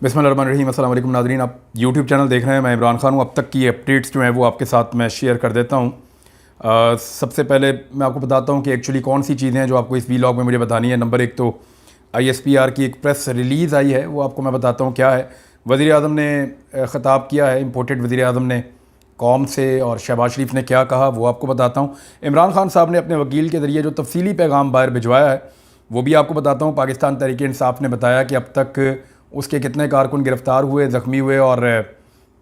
बिस्मिल्लाहिर्रहमानिर्रहीम। अस्सलाम वालेकुम नाज़रीन, आप यूट्यूब चैनल देख रहे हैं। मैं इमरान खान हूँ। अब तक की अपडेट्स जो हैं वो आपके साथ मैं शेयर कर देता हूँ। सबसे पहले मैं आपको बताता हूँ कि एक्चुअली कौन सी चीज़ें हैं जो आपको इस वीलॉग में मुझे बतानी है। नंबर एक तो ISPR की एक प्रेस रिलीज़ आई है, वो आपको मैं बताता हूँ क्या है। वज़ीर आज़म ने ख़िताब किया है, इम्पोर्टेड वज़ीर आज़म ने कौम से, और शहबाज शरीफ ने क्या कहा वो आपको बताता हूँ। इमरान खान साहब ने अपने वकील के ज़रिए जो तफसीली पैगाम बाहर भिजवाया है वो भी आपको बताता हूँ। पाकिस्तान तहरीक-ए-इंसाफ ने बताया कि अब तक उसके कितने कारकुन गिरफ़्तार हुए, ज़ख्मी हुए और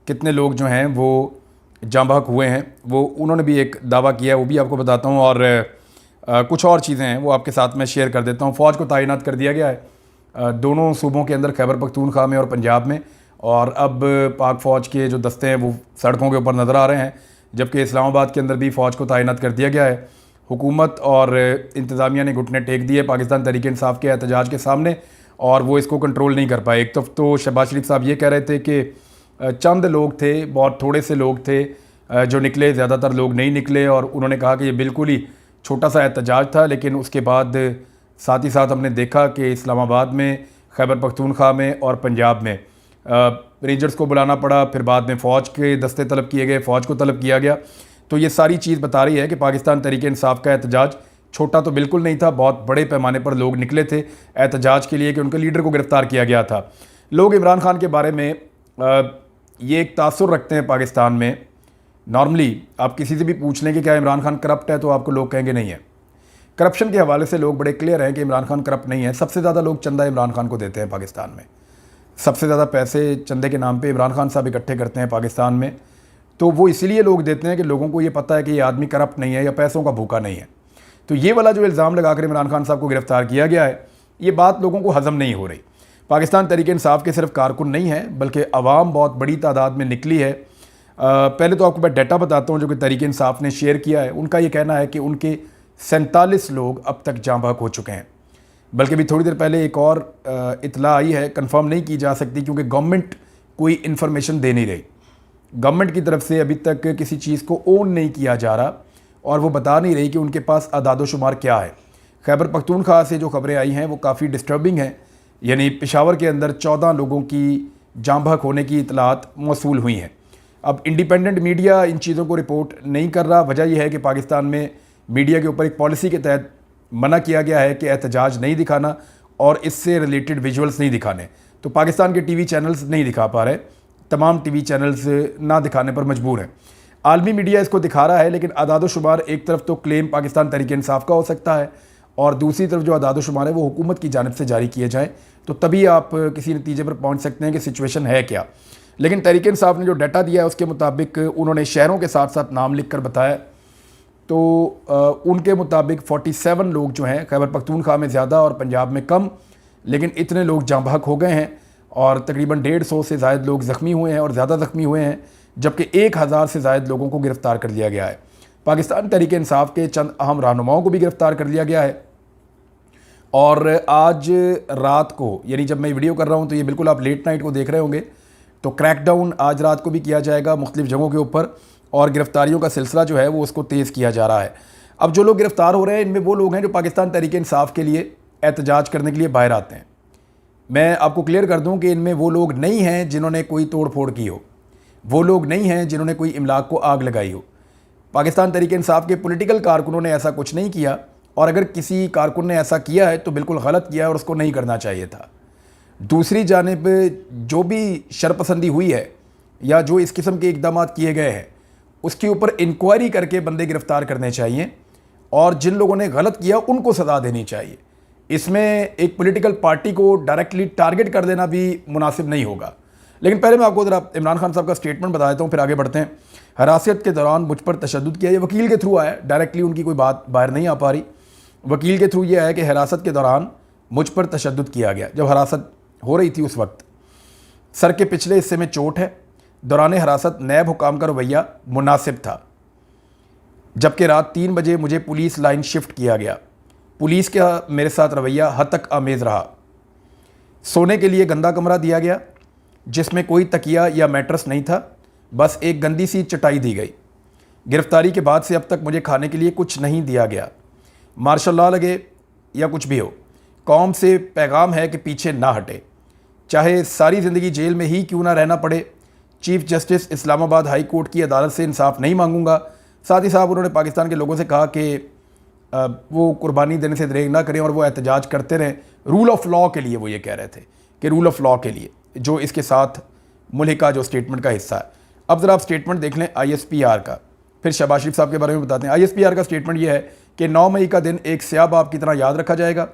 कितने लोग जो हैं वो जाँ बहक हुए हैं, वो उन्होंने भी एक दावा किया है, वो भी आपको बताता हूँ। और कुछ और चीज़ें हैं वो आपके साथ में शेयर कर देता हूँ। फ़ौज को तैनात कर दिया गया है दोनों सूबों के अंदर, खैबर पख्तूनख्वा में और पंजाब में। और अब पाक फ़ौज के जो दस्ते हैं वो सड़कों के ऊपर नज़र आ रहे हैं, जबकि इस्लामाबाद के अंदर भी फ़ौज को तैनात कर दिया गया है। हुकूमत और इंतज़ामिया ने घुटने टेक दिए पाकिस्तान तहरीक-ए-इंसाफ के एहतजाज के सामने, और वो इसको कंट्रोल नहीं कर पाए। एक तरफ तो शहबाज शरीफ साहब ये कह रहे थे कि चंद लोग थे, बहुत थोड़े से लोग थे जो निकले, ज़्यादातर लोग नहीं निकले, और उन्होंने कहा कि ये बिल्कुल ही छोटा सा एहतजाज था। लेकिन उसके बाद साथ ही साथ हमने देखा कि इस्लामाबाद में, खैबर पख्तूनख्वा में और पंजाब में रेंजर्स को बुलाना पड़ा, फिर बाद में फ़ौज के दस्ते तलब किए गए, फ़ौज को तलब किया गया। तो ये सारी चीज़ बता रही है कि पाकिस्तान तहरीक-ए-इंसाफ का एहतजाज छोटा तो बिल्कुल नहीं था, बहुत बड़े पैमाने पर लोग निकले थे एहतजाज के लिए कि उनके लीडर को गिरफ़्तार किया गया था। लोग इमरान खान के बारे में ये एक तासुर रखते हैं पाकिस्तान में। नॉर्मली आप किसी से भी पूछ लें कि क्या इमरान खान करप्ट है, तो आपको लोग कहेंगे नहीं है। करप्शन के हवाले से लोग बड़े क्लियर हैं कि इमरान खान करप्ट नहीं है। सबसे ज़्यादा लोग चंदा इमरान खान को देते हैं पाकिस्तान में, सबसे ज़्यादा पैसे चंदे के नाम पर इमरान खान साहब इकट्ठे करते हैं पाकिस्तान में। तो वो इसलिए लोग देते हैं कि लोगों को ये पता है कि ये आदमी करप्ट नहीं है या पैसों का भूखा नहीं है। तो ये वाला जो इल्ज़ाम लगाकर इमरान खान साहब को गिरफ़्तार किया गया है, ये बात लोगों को हज़म नहीं हो रही। पाकिस्तान तहरीक-ए-इंसाफ के सिर्फ कारकुन नहीं हैं, बल्कि अवाम बहुत बड़ी तादाद में निकली है। पहले तो आपको मैं डाटा बताता हूँ जो कि तहरीक-ए-इंसाफ ने शेयर किया है। उनका ये कहना है कि उनके 47 लोग अब तक जाँ बहक हो चुके हैं। बल्कि भी थोड़ी देर पहले एक और इतला आई है, कन्फर्म नहीं की जा सकती क्योंकि गवर्नमेंट कोई इन्फॉर्मेशन दे नहीं रही। गवर्नमेंट की तरफ से अभी तक किसी चीज़ को ओन नहीं किया जा रहा, और वो बता नहीं रही कि उनके पास अदाद-ओ-शुमार क्या है। खैबर पख्तूनख्वा से जो खबरें आई हैं वो काफ़ी डिस्टर्बिंग हैं। यानी पेशावर के अंदर 14 लोगों की जाँ बहक होने की इतलात मौसूल हुई हैं। अब इंडिपेंडेंट मीडिया इन चीज़ों को रिपोर्ट नहीं कर रहा। वजह यह है कि पाकिस्तान में मीडिया के ऊपर एक पॉलिसी के तहत मना किया गया है कि एहतजाज नहीं दिखाना और इससे रिलेटेड विजुअल्स नहीं दिखाने। तो पाकिस्तान के TV चैनल्स नहीं दिखा पा रहे, तमाम TV चैनल्स ना दिखाने पर मजबूर हैं। आलमी मीडिया इसको दिखा रहा है, लेकिन अदाद-ओ-शुमार एक तरफ तो क्लेम पाकिस्तान तहरीक-ए-इंसाफ का हो सकता है, और दूसरी तरफ जो अदाद-ओ-शुमार है वो हुकूमत की जानिब से जारी किए जाएँ, तो तभी आप किसी नतीजे पर पहुँच सकते हैं कि सिचुएशन है क्या। लेकिन तहरीक-ए-इंसाफ ने जो डाटा दिया है उसके मुताबिक उन्होंने शहरों के साथ साथ नाम लिख कर बताया, तो उनके मुताबिक 47 लोग जो हैं, खैबर पख्तूनख्वा में ज़्यादा और पंजाब में कम, लेकिन इतने लोग जाँ बहक हो गए हैं, और तकरीबन 150 से ज़ायद लोग ज़ख्मी हुए हैं और ज़्यादा ज़ख्मी हुए हैं, जबकि 1000 से ज़ायद लोगों को गिरफ़्तार कर लिया गया है। पाकिस्तान तहरीक-ए-इंसाफ के चंद अहम रहनुमाओं को भी गिरफ़्तार कर लिया गया है। और आज रात को, यानी जब मैं वीडियो कर रहा हूँ तो ये बिल्कुल आप लेट नाइट को देख रहे होंगे, तो क्रैकडाउन आज रात को भी किया जाएगा मुख्तलिफ़ जगहों के ऊपर, और गिरफ़्तारियों का सिलसिला जो है वो उसको तेज़ किया जा रहा है। अब जो लोग गिरफ़्तार हो रहे हैं इनमें वो लोग हैं जो पाकिस्तान तहरीक-ए-इंसाफ के लिए एहतजाज करने के लिए बाहर आते हैं। मैं आपको क्लियर कर दूं कि इनमें वो लोग नहीं हैं जिन्होंने कोई तोड़ फोड़ की हो, वो लोग नहीं हैं जिन्होंने कोई इमलाक को आग लगाई हो। पाकिस्तान तहरीक-ए-इंसाफ के पॉलिटिकल कारकुनों ने ऐसा कुछ नहीं किया, और अगर किसी कारकुन ने ऐसा किया है तो बिल्कुल गलत किया है और उसको नहीं करना चाहिए था। दूसरी जानिब जो भी शरपसंदी हुई है या जो इस किस्म के इकदाम किए गए हैं उसके ऊपर इंक्वायरी करके बंदे गिरफ़्तार करने चाहिए, और जिन लोगों ने गलत किया उनको सज़ा देनी चाहिए। इसमें एक पॉलिटिकल पार्टी को डायरेक्टली टारगेट कर देना भी मुनासिब नहीं होगा। लेकिन पहले मैं आपको ज़रा इमरान खान साहब का स्टेटमेंट बता देता हूँ, फिर आगे बढ़ते हैं। हरासत के दौरान मुझ पर तशद्दुद किया, ये वकील के थ्रू आया, डायरेक्टली उनकी कोई बात बाहर नहीं आ पा रही। वकील के थ्रू ये आया कि हिरासत के दौरान मुझ पर तशद्दुद किया गया। जब हिरासत हो रही थी उस वक्त सर के पिछले हिस्से में चोट है, दौरान हिरासत नैब हुकाम का रवैया मुनासिब था, जबकि रात 3 बजे मुझे पुलिस लाइन शिफ्ट किया गया। पुलिस का मेरे साथ रवैया हद तक आमेज़ रहा। सोने के लिए गंदा कमरा दिया गया जिसमें कोई तकिया या मैट्रेस नहीं था, बस एक गंदी सी चटाई दी गई। गिरफ़्तारी के बाद से अब तक मुझे खाने के लिए कुछ नहीं दिया गया। मार्शल लॉ लगे या कुछ भी हो, कौम से पैगाम है कि पीछे ना हटे। चाहे सारी ज़िंदगी जेल में ही क्यों ना रहना पड़े। Chief justice Islamabad high court की अदालत से इंसाफ नहीं मांगूंगा। साथ ही साथ उन्होंने पाकिस्तान के लोगों से कहा कि वो कुर्बानी देने से दरेग ना करें और वो एहतजाज करते रहें रूल ऑफ लॉ के लिए। वो ये कह रहे थे कि रूल ऑफ लॉ के लिए, जो इसके साथ मुल्क का जो स्टेटमेंट का हिस्सा है। अब ज़रा आप स्टेटमेंट देख लें ISPR का, फिर शहबाज शरीफ साहब के बारे में बताते हैं। ISPR का स्टेटमेंट ये है कि 9 मई का दिन एक स्याह बाब की तरह याद रखा जाएगा।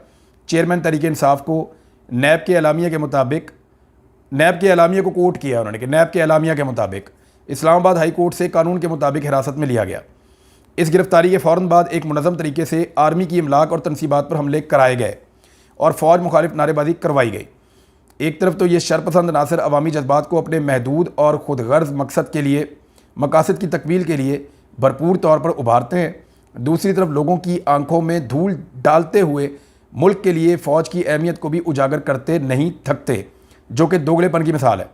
चेयरमैन तहरीक इंसाफ को नैब के एलामिया के मुताबिक, नैब के एलामिया को कोट किया उन्होंने कि नैब के एलामिया के मुताबिक इस्लामाबाद हाई कोर्ट से कानून के मुताबिक हिरासत में लिया गया। इस गिरफ्तारी के फ़ौरन बाद एक मुनज़्ज़म तरीके से आर्मी की इमलाक और तनसीबात पर हमले कराए गए और फ़ौज मुखालिफ नारेबाजी करवाई गई। एक तरफ तो ये शरपसंद अनासर अवामी जज्बात को अपने महदूद और खुद गर्ज मकसद के लिए, मकासद की तकमील के लिए भरपूर तौर पर उभारते हैं, दूसरी तरफ लोगों की आंखों में धूल डालते हुए मुल्क के लिए फ़ौज की अहमियत को भी उजागर करते नहीं थकते, जो कि दोगलेपन की मिसाल है।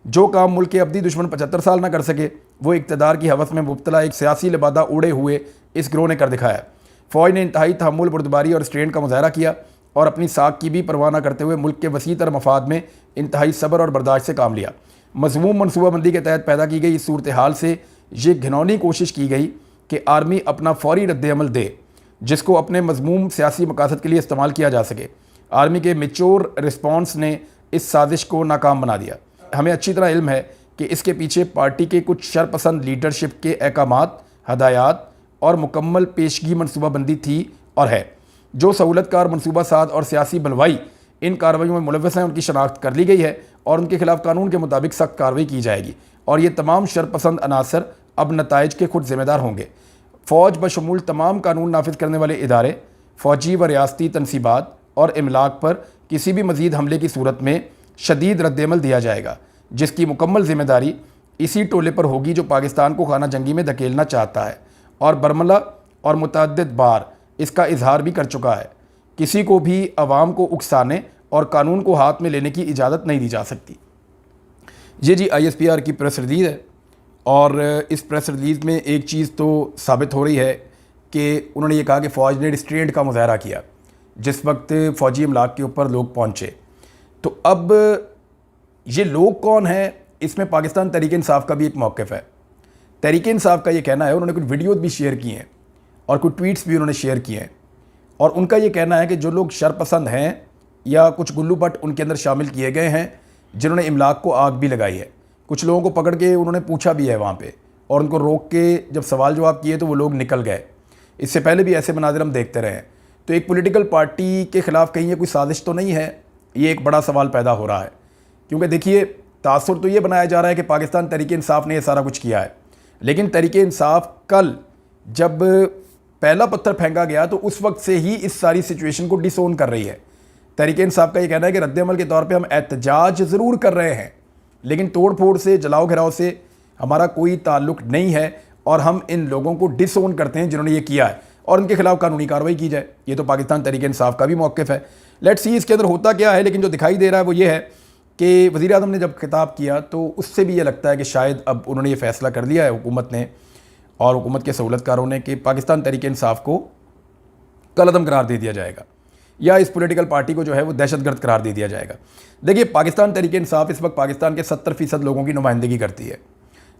जो काम मुल्क के अब्दी दुश्मन 75 साल ना कर सके, वो इक़्तिदार की हवस में मुब्तला एक सियासी लिबादा उड़े हुए इस गिरोह ने कर दिखाया। फ़ौज ने इंतहाई तहम्मुल, बुर्दबारी और स्ट्रेन का मुजाहरा किया और अपनी साख की भी परवाह न करते हुए मुल्क के वसी तर मफाद में इंतहाई सब्र और बर्दाश्त से काम लिया। मज़मूम मनसूबाबंदी के तहत पैदा की गई इस सूरत हाल से ये घिनौनी कोशिश की गई कि आर्मी अपना फौरी रद्द-ए-अमल दे, जिसको अपने मज़मूम सियासी मकासद के लिए इस्तेमाल किया जा सके। आर्मी के मेच्योर रिस्पॉन्स ने इस साजिश को नाकाम बना दिया। हमें अच्छी तरह इल्म है कि इसके पीछे पार्टी के कुछ शरपसंद लीडरशिप के अहकामात, हदायत और मुकम्मल पेशगी मनसूबाबंदी थी और है। जो सहूलतकार मनसूबा साज और सियासी बलवाई इन कार्रवाइयों में मुलव्वस हैं, उनकी शनाख्त कर ली गई है और उनके खिलाफ कानून के मुताबिक सख्त कार्रवाई की जाएगी और ये तमाम शरपसंद अनासर अब नताइज के खुद जिम्मेदार होंगे। फ़ौज बशमूल तमाम कानून नाफिज करने वाले इदारे, फ़ौजी व रियासती तनसीबात और इमलाक पर किसी भी मज़ीद हमले की सूरत में शदीद रद्द-ए-अमल दिया जाएगा, जिसकी मुकम्मल ज़िम्मेदारी इसी टोले पर होगी जो पाकिस्तान को खाना जंगी में धकेलना चाहता है और बरमला और मुतअद्दिद बार इसका इजहार भी कर चुका है। किसी को भी अवाम को उकसाने और कानून को हाथ में लेने की इजाज़त नहीं दी जा सकती। ये जी ISPR की प्रेस रिलीज़ है और इस प्रेस रिलीज़ में एक चीज़ तो साबित हो रही है कि उन्होंने ये कहा कि फ़ौज ने रिस्ट्रेंट का मुजाहरा किया जिस वक्त फ़ौजी इमलाक के ऊपर लोग पहुँचे। तो अब ये लोग कौन हैं, इसमें पाकिस्तान तहरीक इंसाफ का भी एक मौक़िफ़ है। तहरीक इंसाफ का ये कहना है, उन्होंने कुछ वीडियोज़ भी शेयर किए हैं और कुछ ट्वीट्स भी उन्होंने शेयर किए हैं और उनका ये कहना है कि जो लोग शरपसंद हैं या कुछ गुल्लू भट्ट उनके अंदर शामिल किए गए हैं जिन्होंने इमलाक को आग भी लगाई है। कुछ लोगों को पकड़ के उन्होंने पूछा भी है वहाँ पे और उनको रोक के जब सवाल जवाब किए तो वो लोग निकल गए। इससे पहले भी ऐसे मनाज़िर हम देखते रहे हैं। तो एक पॉलिटिकल पार्टी के ख़िलाफ़ कहीं ये कोई साजिश तो नहीं है, ये एक बड़ा सवाल पैदा हो रहा है। क्योंकि देखिए, तासुर तो ये बनाया जा रहा है कि पाकिस्तान तहरीक इंसाफ ने ये सारा कुछ किया है, लेकिन तहरीक इंसाफ कल जब पहला पत्थर फेंका गया तो उस वक्त से ही इस सारी सिचुएशन को डिसोन कर रही है। तहरीक इंसाफ का ये कहना है कि रद्द-ए-अमल के तौर पे हम एहतजाज ज़रूर कर रहे हैं, लेकिन तोड़ फोड़ से, जलाओ घिराव से हमारा कोई ताल्लुक़ नहीं है और हम इन लोगों को डिसोन करते हैं जिन्होंने ये किया है और उनके खिलाफ कानूनी कार्रवाई की जाए। ये तो पाकिस्तान तहरीक इंसाफ का भी मौक़िफ़ है। लेट्स सी इसके अंदर होता क्या है, लेकिन जो दिखाई दे रहा है वो ये है कि वज़ीर आज़म ने जब खिताब किया तो उससे भी ये लगता है कि शायद अब उन्होंने ये फ़ैसला कर लिया है हुकूमत ने और हुकूमत के सहूलतकारों ने कि पाकिस्तान तहरीक इंसाफ को कलअदम करार दे दिया जाएगा या इस पॉलिटिकल पार्टी को जो है वो दहशतगर्द करार दे दिया जाएगा। देखिए, पाकिस्तान तहरीक इंसाफ इस वक्त पाकिस्तान के 70% लोगों की नुमाइंदगी करती है।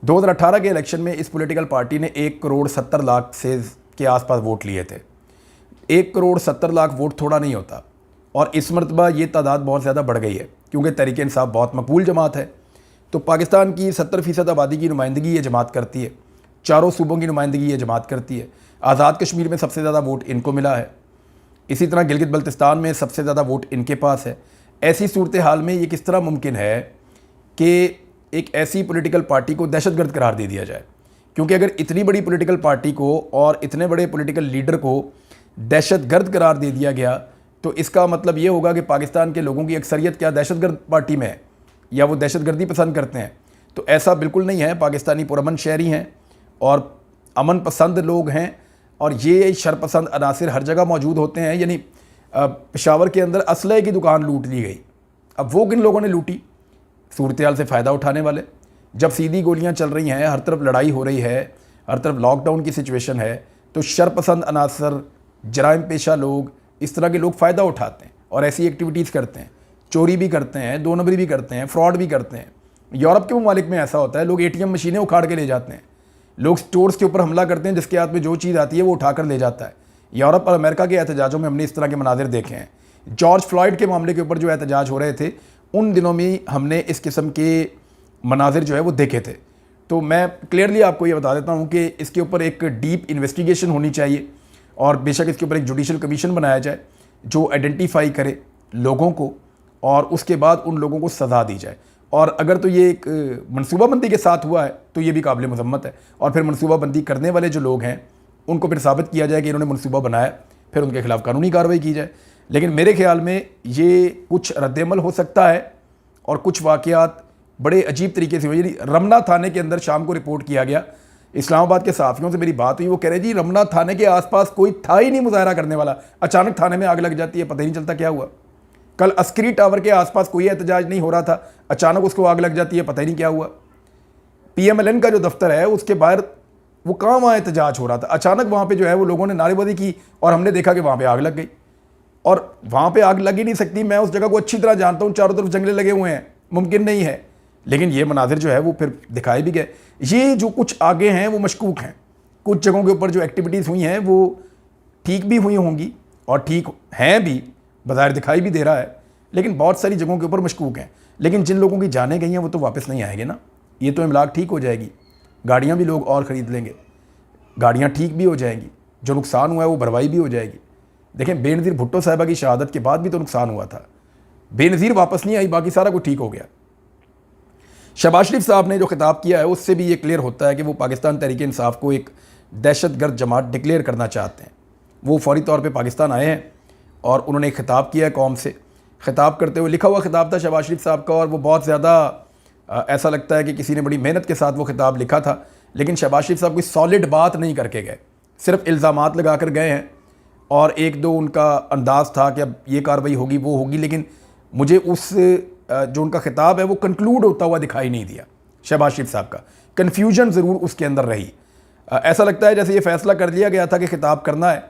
2018 के इलेक्शन में इस पॉलिटिकल पार्टी ने 1 करोड़ 70 लाख से के आसपास वोट लिए थे। 1 करोड़ 70 लाख वोट थोड़ा नहीं होता और इस मरतबा ये तादाद बहुत ज़्यादा बढ़ गई है क्योंकि तहरीक इंसाफ बहुत मकबूल जमात है। तो पाकिस्तान की 70% आबादी की नुमाइंदगी ये जमात करती है, चारों सूबों की नुमाइंदगी ये जमात करती है। आज़ाद कश्मीर में सबसे ज़्यादा वोट इनको मिला है, इसी तरह गिलगित बल्तिस्तान में सबसे ज़्यादा वोट इनके पास है। ऐसी सूरत हाल में ये किस तरह मुमकिन है कि एक ऐसी पॉलिटिकल पार्टी को दहशतगर्द करार दे दिया जाए? क्योंकि अगर इतनी बड़ी पॉलिटिकल पार्टी को और इतने बड़े पॉलिटिकल लीडर को दहशतगर्द करार दे दिया गया तो इसका मतलब ये होगा कि पाकिस्तान के लोगों की अक्सरियत क्या दहशतगर्द पार्टी में है या वो दहशतगर्दी पसंद करते हैं? तो ऐसा बिल्कुल नहीं है। पाकिस्तानी पुरअमन शहरी हैं और अमन पसंद लोग हैं और ये शरपसंद अनासिर हर जगह मौजूद होते हैं। यानी पेशावर के अंदर असलहे की दुकान लूट ली गई। अब वो किन लोगों ने लूटी? सूरत हाल से फ़ायदा उठाने वाले। जब सीधी गोलियां चल रही हैं, हर तरफ लड़ाई हो रही है, हर तरफ लॉकडाउन की सिचुएशन है, तो शरपसंद अनासर, जराइम पेशा लोग, इस तरह के लोग फ़ायदा उठाते हैं और ऐसी एक्टिविटीज़ करते हैं। चोरी भी करते हैं, दो नंबरी भी करते हैं, फ्रॉड भी करते हैं। यूरोप के ममालिक में ऐसा होता है, लोग एटीएम मशीनें उखाड़ के ले जाते हैं, लोग स्टोर्स के ऊपर हमला करते हैं, जिसके हाथ में जो चीज़ आती है वो उठाकर ले जाता है। यूरोप और अमेरिका के एहतजाजों में हमने इस तरह के मनाजिर देखे हैं। जॉर्ज फ्लॉयड के मामले के ऊपर जो एहतजाज हो रहे थे, उन दिनों में हमने इस किस्म के मनाजिर जो है वो देखे थे। तो मैं क्लियरली आपको ये बता देता हूँ कि इसके ऊपर एक डीप इन्वेस्टिगेशन होनी चाहिए और बेशक इसके ऊपर एक जुडिशल कमीशन बनाया जाए जो आइडेंटिफाई करे लोगों को और उसके बाद उन लोगों को सज़ा दी जाए। और अगर तो ये एक मनसूबाबंदी के साथ हुआ है तो ये भी काबिल मज़म्मत है, और फिर मनसूबाबंदी करने वाले जो लोग हैं उनको फिर साबित किया जाए कि इन्होंने मनसूबा बनाया, फिर उनके खिलाफ कानूनी कार्रवाई की जाए। लेकिन मेरे ख्याल में ये कुछ रद्दमल हो सकता है और कुछ वाक़यात बड़े अजीब तरीके से हुए। रमना थाने के अंदर शाम को रिपोर्ट किया गया, इस्लामाबाद के सहाफ़ियों से मेरी बात हुई, वो कह रहे जी रमना थाने के आसपास कोई था ही नहीं मुजाहरा करने वाला, अचानक थाने में आग लग जाती है, पता ही नहीं चलता क्या हुआ। कल अस्करी टावर के आसपास कोई एहतजाज नहीं हो रहा था, अचानक उसको आग लग जाती है, पता ही नहीं क्या हुआ। PMLN का जो दफ्तर है उसके बाहर वो कहाँ वहाँ एहतजाज हो रहा था, अचानक वहाँ पे जो है वो लोगों ने नारेबाजी की और हमने देखा कि वहाँ पे आग लग गई। और वहाँ पे आग लग ही नहीं सकती, मैं उस जगह को अच्छी तरह जानता हूँ, चारों तरफ जंगले लगे हुए हैं, मुमकिन नहीं है। लेकिन ये मनाजिर जो है वो फिर दिखाए भी गए। ये जो कुछ आगे हैं वो मशकूक हैं, कुछ जगहों के ऊपर जो एक्टिविटीज़ हुई हैं वो ठीक भी हुई होंगी और ठीक हैं भी, बाज़ाहिर दिखाई भी दे रहा है, लेकिन बहुत सारी जगहों के ऊपर मशकूक हैं। लेकिन जिन लोगों की जाने गई हैं वो तो वापस नहीं आएंगे ना। ये तो इमलाक ठीक हो जाएगी, गाड़ियाँ भी लोग और ख़रीद लेंगे, गाड़ियाँ ठीक भी हो जाएंगी, जो नुकसान हुआ है वो भरवाई भी हो जाएगी। देखें, बेनज़ीर भुट्टो साहिबा की शहादत के बाद भी तो नुकसान हुआ था, बेनज़ीर वापस नहीं आई, बाकी सारा कुछ ठीक हो गया। शहबाज शरीफ साहब ने जो खिताब किया है उससे भी ये क्लियर होता है कि वो पाकिस्तान तहरीक इंसाफ को एक दहशतगर्द जमात डिक्लेयर करना चाहते हैं। वो फौरी तौर पे पाकिस्तान आए हैं और उन्होंने एक खिताब किया है कौम से। खिताब करते हुए लिखा हुआ खिताब था शहबाज शरीफ साहब का, और वो बहुत ज़्यादा ऐसा लगता है कि किसी ने बड़ी मेहनत के साथ वो खिताब लिखा था। लेकिन शहबाज शरीफ साहब कोई सॉलिड बात नहीं करके गए, सिर्फ इल्ज़ामात लगा कर गए हैं और एक दो उनका अंदाज़ था कि अब ये कार्रवाई होगी वो होगी, लेकिन मुझे उस जो उनका खिताब है वो कंक्लूड होता हुआ दिखाई नहीं दिया। शहबाज शरीफ साहब का कन्फ्यूजन ज़रूर उसके अंदर रही। ऐसा लगता है जैसे ये फ़ैसला कर लिया गया था कि खिताब करना है,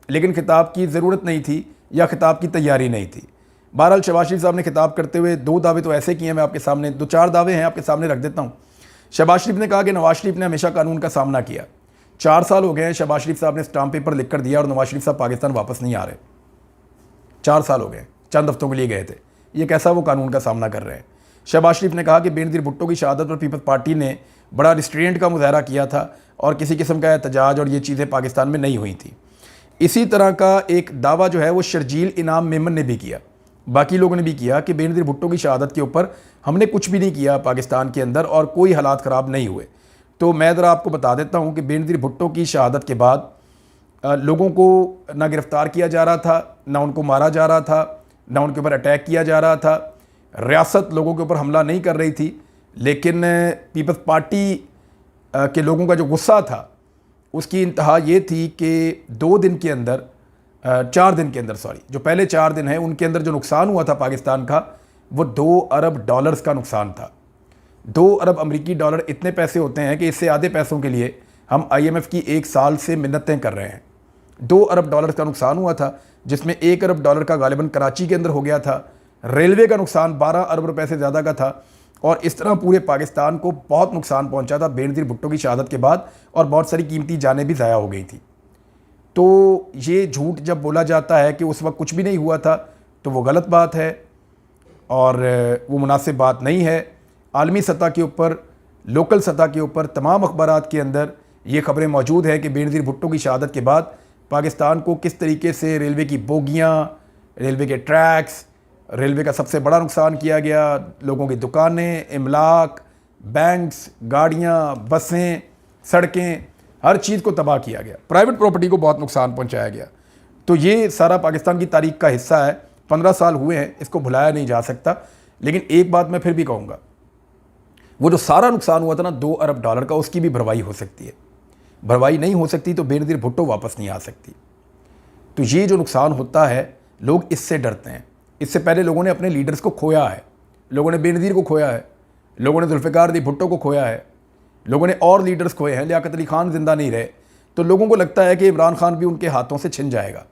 लेकिन खिताब की ज़रूरत नहीं थी या खिताब की तैयारी नहीं थी। बहरहाल शहबाज शरीफ साहब ने खिताब करते हुए दो दावे तो ऐसे किए हैं, मैं आपके सामने दो चार दावे हैं आपके सामने रख देता हूँ। शहबाज शरीफ ने कहा कि नवाज शरीफ ने हमेशा कानून का सामना किया, 4 साल हो गए हैं शहबाज शरीफ साहब ने स्टाम्प पेपर लिख कर दिया और नवाज शरीफ साहब पाकिस्तान वापस नहीं आ रहे। 4 साल हो गए, चंद हफ्तों के लिए गए थे, ये कैसा वो कानून का सामना कर रहे हैं। शहबाज शरीफ ने कहा कि बेनज़ीर भुट्टो की शहादत पर पीपल्स पार्टी ने बड़ा रिस्ट्रेंट का मुजाहरा किया था और किसी किस्म का एहतजाज और ये चीज़ें पाकिस्तान में नहीं हुई थी। इसी तरह का एक दावा जो है वो शर्जील इनाम मेमन ने भी किया, बाकी लोगों ने भी किया कि बेनज़ीर भुट्टो की शहादत के ऊपर हमने कुछ भी नहीं किया पाकिस्तान के अंदर और कोई हालात ख़राब नहीं हुए। तो मैं ज़रा आपको बता देता हूँ कि बेनज़ीर भुट्टो की शहादत के बाद लोगों को ना गिरफ़्तार किया जा रहा था, ना उनको मारा जा रहा था, ना उनके ऊपर अटैक किया जा रहा था, रियासत लोगों के ऊपर हमला नहीं कर रही थी। लेकिन पीपल्स पार्टी के लोगों का जो गुस्सा था उसकी इंतहा ये थी कि 2 दिन के अंदर 4 दिन के अंदर जो पहले 4 दिन हैं उनके अंदर जो नुकसान हुआ था पाकिस्तान का वो $2 अरब का नुकसान था। 2 अरब अमरीकी डॉलर इतने पैसे होते हैं कि इससे आधे पैसों के लिए हम IMF की 1 साल से मिन्नतें कर रहे हैं। $2 अरब का नुकसान हुआ था, जिसमें $1 अरब का गालिबन कराची के अंदर हो गया था। रेलवे का नुकसान 12 अरब रुपए से ज़्यादा का था और इस तरह पूरे पाकिस्तान को बहुत नुकसान पहुंचा था बेनज़ीर भुट्टो की शहादत के बाद, और बहुत सारी कीमती जानें भी ज़ाया हो गई थी। तो ये झूठ जब बोला जाता है कि उस वक्त कुछ भी नहीं हुआ था तो वो गलत बात है और वो मुनासिब बात नहीं है। आलमी सतह के ऊपर, लोकल सतह के ऊपर तमाम अखबारात के अंदर ये खबरें मौजूद हैं कि बेनज़ीर भुट्टो की शहादत के बाद पाकिस्तान को किस तरीके से रेलवे की बोगियाँ, रेलवे के ट्रैक्स, रेलवे का सबसे बड़ा नुकसान किया गया, लोगों की दुकानें, इमलाक, बैंक्स, गाड़ियाँ, बसें, सड़कें, हर चीज़ को तबाह किया गया, प्राइवेट प्रॉपर्टी को बहुत नुकसान पहुंचाया गया। तो ये सारा पाकिस्तान की तारीख का हिस्सा है, 15 साल हुए हैं, इसको भुलाया नहीं जा सकता। लेकिन एक बात मैं फिर भी कहूँगा, वो जो सारा नुकसान हुआ था ना $2 अरब का, उसकी भी भरवाई हो सकती है। भरवाई नहीं हो सकती तो बेनज़ीर भुट्टो वापस नहीं आ सकती। तो ये जो नुकसान होता है लोग इससे डरते हैं। इससे पहले लोगों ने अपने लीडर्स को खोया है, लोगों ने बेनज़ीर को खोया है, लोगों ने जुल्फ़िकार अली भुट्टो को खोया है, लोगों ने और लीडर्स खोए हैं, लियाकत अली खान ज़िंदा नहीं रहे। तो लोगों को लगता है कि इमरान खान भी उनके हाथों से छिन जाएगा,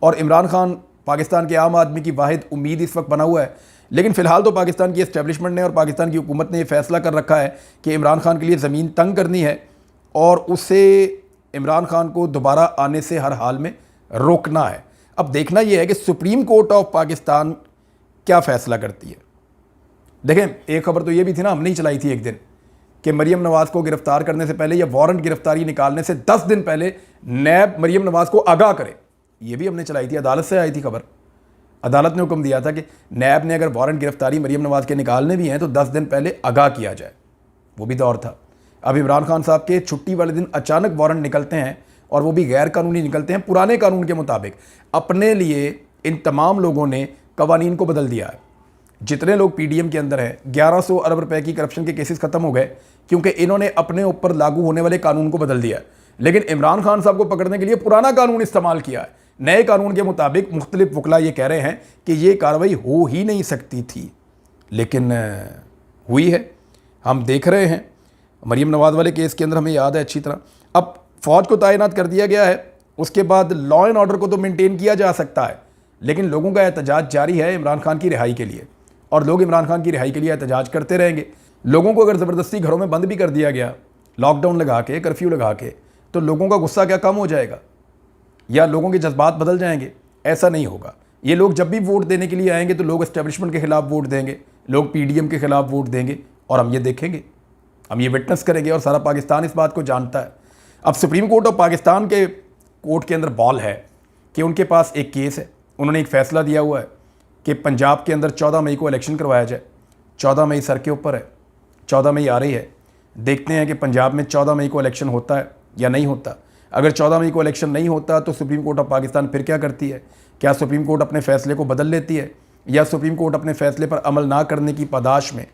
और इमरान खान पाकिस्तान के आम आदमी की वाहिद उम्मीद इस वक्त बना हुआ है। लेकिन फ़िलहाल तो पाकिस्तान की इस्टेब्लिशमेंट ने और पाकिस्तान की हुकूमत ने ये फ़ैसला कर रखा है कि इमरान खान के लिए ज़मीन तंग करनी है और उसे इमरान खान को दोबारा आने से हर हाल में रोकना है। अब देखना यह है कि सुप्रीम कोर्ट ऑफ पाकिस्तान क्या फ़ैसला करती है। देखें, एक खबर तो ये भी थी ना, हमने ही चलाई थी एक दिन, कि मरीम नवाज़ को गिरफ्तार करने से पहले या वारंट गिरफ्तारी निकालने से 10 दिन पहले नैब मरीम नवाज़ को आगाह करे। ये भी हमने चलाई थी, अदालत से आई थी खबर। अदालत ने हुक्म दिया था कि नैब ने अगर वारंट गिरफ्तारी मरीम नवाज़ के निकालने भी हैं तो 10 दिन पहले आगाह किया जाए। वो भी दौर था। अब इमरान खान साहब के छुट्टी वाले दिन अचानक वारंट निकलते हैं और वो भी गैर कानूनी निकलते हैं। पुराने कानून के मुताबिक अपने लिए इन तमाम लोगों ने कवानीन को बदल दिया है। जितने लोग पीडीएम के अंदर हैं, 1100 अरब रुपए की करप्शन के केसेस खत्म हो गए क्योंकि इन्होंने अपने ऊपर लागू होने वाले कानून को बदल दिया है। लेकिन इमरान खान साहब को पकड़ने के लिए पुराना कानून इस्तेमाल किया है। नए कानून के मुताबिक मुख्तलिफ वकला ये कह रहे हैं कि ये कार्रवाई हो ही नहीं सकती थी, लेकिन हुई है। हम देख रहे हैं मरीम नवाज़ वाले केस के अंदर, हमें याद है अच्छी तरह। अब फ़ौज को तैनात कर दिया गया है, उसके बाद लॉ एंड ऑर्डर को तो मेंटेन किया जा सकता है, लेकिन लोगों का एहतजाज जारी है इमरान खान की रिहाई के लिए, और लोग इमरान खान की रिहाई के लिए एहतजाज करते रहेंगे। लोगों को अगर ज़बरदस्ती घरों में बंद भी कर दिया गया, लॉकडाउन लगा के, कर्फ्यू लगा के, तो लोगों का गुस्सा क्या कम हो जाएगा या लोगों के जज्बात बदल जाएंगे? ऐसा नहीं होगा। ये लोग जब भी वोट देने के लिए आएंगे तो लोग एस्टेब्लिशमेंट के खिलाफ वोट देंगे, लोग पीडीएम के खिलाफ वोट देंगे, और हम ये देखेंगे, हम ये विटनेस करेंगे, और सारा पाकिस्तान इस बात को जानता है। अब सुप्रीम कोर्ट ऑफ पाकिस्तान के कोर्ट के अंदर बॉल है कि उनके पास एक केस है। उन्होंने एक फ़ैसला दिया हुआ है कि पंजाब के अंदर 14 मई को इलेक्शन करवाया जाए। 14 मई सर के ऊपर है, 14 मई आ रही है। देखते हैं कि पंजाब में 14 मई को इलेक्शन होता है या नहीं होता। अगर 14 मई को इलेक्शन नहीं होता तो सुप्रीम कोर्ट ऑफ पाकिस्तान फिर क्या करती है? क्या सुप्रीम कोर्ट अपने फ़ैसले को बदल लेती है, या सुप्रीम कोर्ट अपने फ़ैसले पर अमल ना करने की पादाश में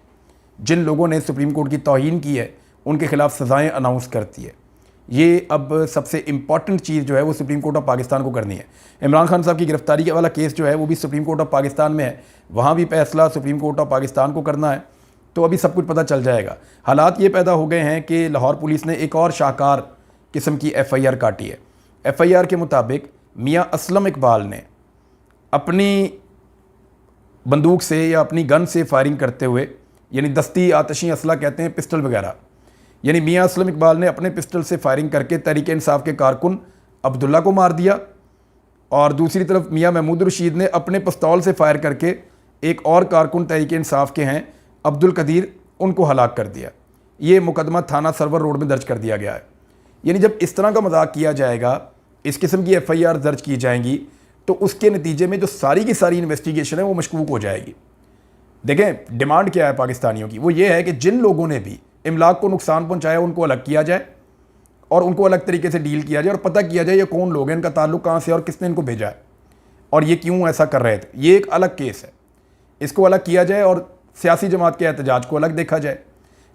जिन लोगों ने सुप्रीम कोर्ट की तौहीन की है उनके खिलाफ सज़ाएँ अनाउंस करती है? ये अब सबसे इम्पॉर्टेंट चीज़ जो है वो सुप्रीम कोर्ट ऑफ पाकिस्तान को करनी है। इमरान खान साहब की गिरफ्तारी के वाला केस जो है वो भी सुप्रीम कोर्ट ऑफ पाकिस्तान में है, वहाँ भी फैसला सुप्रीम कोर्ट ऑफ पाकिस्तान को करना है। तो अभी सब कुछ पता चल जाएगा। हालात ये पैदा हो गए हैं कि लाहौर पुलिस ने एक और शाहकार किस्म की FIR काटी है। FIR के मुताबिक मियाँ असलम इकबाल ने अपनी बंदूक से या अपनी गन से फायरिंग करते हुए, यानी दस्ती आतशी असला कहते हैं, पिस्टल वगैरह, यानी मियाँ असलम इकबाल ने अपने पिस्टल से फायरिंग करके तहरीक इंसाफ के कारकुन अब्दुल्ला को मार दिया, और दूसरी तरफ मियाँ महमूद रशीद ने अपने पिस्तौल से फायर करके एक और कारकुन तहरीक इंसाफ के हैं अब्दुल कदीर, उनको हलाक कर दिया। ये मुकदमा थाना सरवर रोड में दर्ज कर दिया गया है। यानी जब इस तरह का मजाक किया जाएगा, इस किस्म की FIR दर्ज की जाएंगी, तो उसके नतीजे में जो सारी की सारी इन्वेस्टिगेशन है वो मशकूक हो जाएगी। देखें, डिमांड क्या है पाकिस्तानियों की? वो ये है कि जिन लोगों ने भी इमलाक को नुकसान पहुंचाया उनको अलग किया जाए और उनको अलग तरीके से डील किया जाए, और पता किया जाए ये कौन लोग हैं, इनका ताल्लुक कहाँ से और किसने इनको भेजा है और ये क्यों ऐसा कर रहे थे। ये एक अलग केस है, इसको अलग किया जाए और सियासी जमात के एहतजाज को अलग देखा जाए।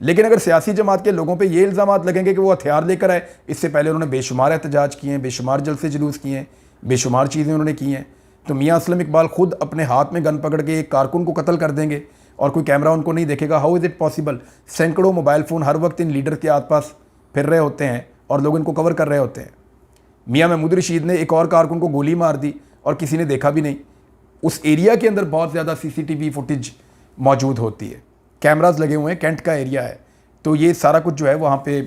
लेकिन अगर सियासी जमात के लोगों पे ये इल्ज़ाम लगेंगे कि वो हथियार लेकर आए, इससे पहले उन्होंने बेशुमार एहतजाज किए हैं, बेशुमार जलसे जुलूस किए हैं, बेशुमार चीज़ें उन्होंने की हैं, तो मियाँ असलम इकबाल खुद अपने हाथ में गन पकड़ के एक कारकुन को कत्ल कर देंगे और कोई कैमरा उनको नहीं देखेगा? How is it possible? सैकड़ों मोबाइल फ़ोन हर वक्त इन लीडर के आसपास फिर रहे होते हैं और लोग इनको कवर कर रहे होते हैं। मियाँ महमूद रशीद ने एक और कारकुन को गोली मार दी और किसी ने देखा भी नहीं। उस एरिया के अंदर बहुत ज़्यादा CCTV फुटेज मौजूद होती है, कैमराज लगे हुए हैं, कैंट का एरिया है, तो ये सारा कुछ जो है वहाँ पे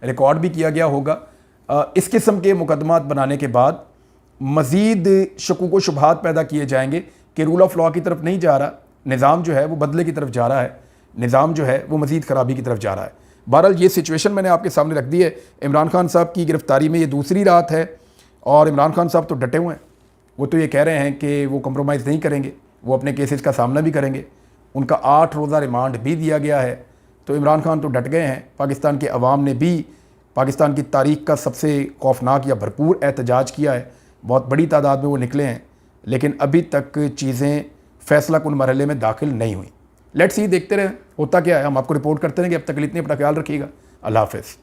रिकॉर्ड भी किया गया होगा। इस किस्म के मुकदमात बनाने के बाद मज़ीद शकूक व शुबहात पैदा किए जाएंगे कि रूल ऑफ लॉ की तरफ नहीं जा रहा, निज़ाम जो है वो बदले की तरफ जा रहा है, निज़ाम जो है वो मज़ीद ख़राबी की तरफ जा रहा है। बहरहाल ये सिचुएशन मैंने आपके सामने रख दी है। इमरान खान साहब की गिरफ़्तारी में ये दूसरी रात है और इमरान खान साहब तो डटे हुए हैं। वो तो ये कह रहे हैं कि वो कंप्रोमाइज़ नहीं करेंगे, वो अपने केसेस का सामना भी करेंगे। उनका 8 रोज़ा रिमांड भी दिया गया है। तो इमरान खान तो डट गए हैं। पाकिस्तान के अवाम ने भी पाकिस्तान की तारीख़ का सबसे खौफनाक या भरपूर एहतजाज किया है, बहुत बड़ी तादाद में वो निकले हैं, लेकिन अभी तक चीज़ें फ़ैसला कुन मरहले में दाखिल नहीं हुई। लेट्स सी, देखते रहें होता क्या है, हम आपको रिपोर्ट करते रहेंगे। अब तक के लिए इतने अपना ख्याल रखिएगा। अल्लाह हाफ़िज़।